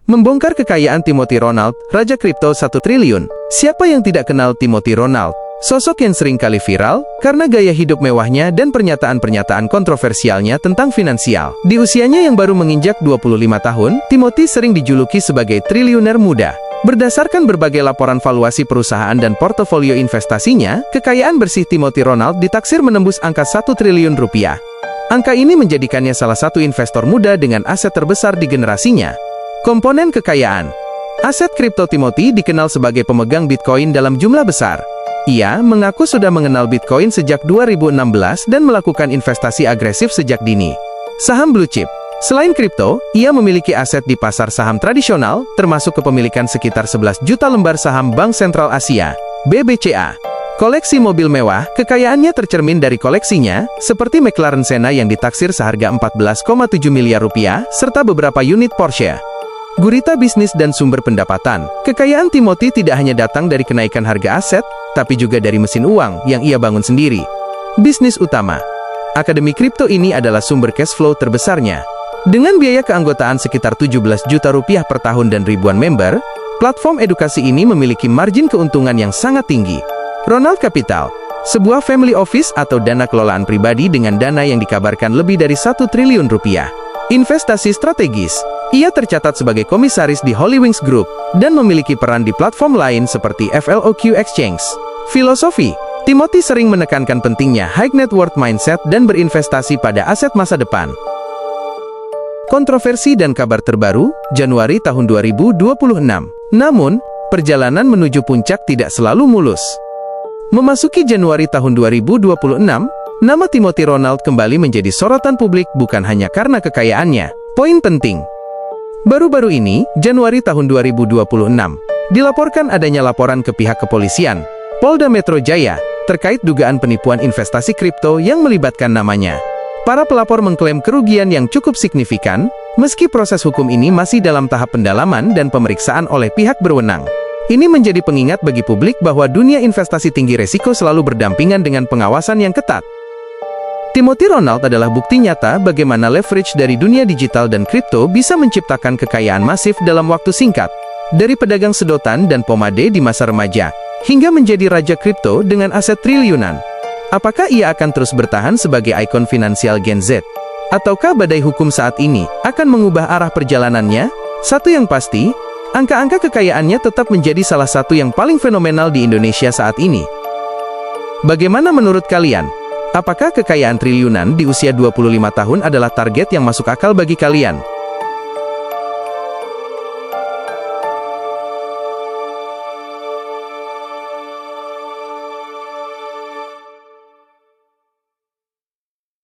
Membongkar kekayaan Timothy Ronald, Raja Kripto 1 triliun. Siapa yang tidak kenal Timothy Ronald? Sosok yang sering kali viral karena gaya hidup mewahnya dan pernyataan-pernyataan kontroversialnya tentang finansial. Di usianya yang baru menginjak 25 tahun, Timothy sering dijuluki sebagai triliuner muda. Berdasarkan berbagai laporan valuasi perusahaan dan portofolio investasinya, kekayaan bersih Timothy Ronald ditaksir menembus angka 1 triliun rupiah. Angka ini menjadikannya salah satu investor muda dengan aset terbesar di generasinya. Komponen kekayaan. Aset kripto Timothy dikenal sebagai pemegang Bitcoin dalam jumlah besar. Ia mengaku sudah mengenal Bitcoin sejak 2016 dan melakukan investasi agresif sejak dini. Saham blue chip. Selain kripto, ia memiliki aset di pasar saham tradisional, termasuk kepemilikan sekitar 11 juta lembar saham Bank Sentral Asia, BBCA. Koleksi mobil mewah, kekayaannya tercermin dari koleksinya, seperti McLaren Senna yang ditaksir seharga 14,7 miliar rupiah, serta beberapa unit Porsche. Gurita bisnis dan sumber pendapatan. Kekayaan Timothy tidak hanya datang dari kenaikan harga aset, tapi juga dari mesin uang yang ia bangun sendiri. Bisnis utama. Akademi kripto ini adalah sumber cash flow terbesarnya. Dengan biaya keanggotaan sekitar 17 juta rupiah per tahun dan ribuan member, platform edukasi ini memiliki margin keuntungan yang sangat tinggi. Ronald Capital, sebuah family office atau dana kelolaan pribadi dengan dana yang dikabarkan lebih dari 1 triliun rupiah. Investasi strategis. Ia tercatat sebagai komisaris di Holy Wings Group dan memiliki peran di platform lain seperti FLOQ Exchange. Filosofi. Timothy sering menekankan pentingnya high net worth mindset dan berinvestasi pada aset masa depan. Kontroversi dan kabar terbaru, Januari tahun 2026. Namun, perjalanan menuju puncak tidak selalu mulus. Memasuki Januari tahun 2026, nama Timothy Ronald kembali menjadi sorotan publik bukan hanya karena kekayaannya. Poin penting. Baru-baru ini, Januari tahun 2026, dilaporkan adanya laporan ke pihak kepolisian, Polda Metro Jaya, terkait dugaan penipuan investasi kripto yang melibatkan namanya. Para pelapor mengklaim kerugian yang cukup signifikan, meski proses hukum ini masih dalam tahap pendalaman dan pemeriksaan oleh pihak berwenang. Ini menjadi pengingat bagi publik bahwa dunia investasi tinggi resiko selalu berdampingan dengan pengawasan yang ketat. Timothy Ronald adalah bukti nyata bagaimana leverage dari dunia digital dan kripto bisa menciptakan kekayaan masif dalam waktu singkat. Dari pedagang sedotan dan pomade di masa remaja, hingga menjadi raja kripto dengan aset triliunan. Apakah ia akan terus bertahan sebagai ikon finansial Gen Z? Ataukah badai hukum saat ini akan mengubah arah perjalanannya? Satu yang pasti, angka-angka kekayaannya tetap menjadi salah satu yang paling fenomenal di Indonesia saat ini. Bagaimana menurut kalian? Apakah kekayaan triliunan di usia 25 tahun adalah target yang masuk akal bagi kalian?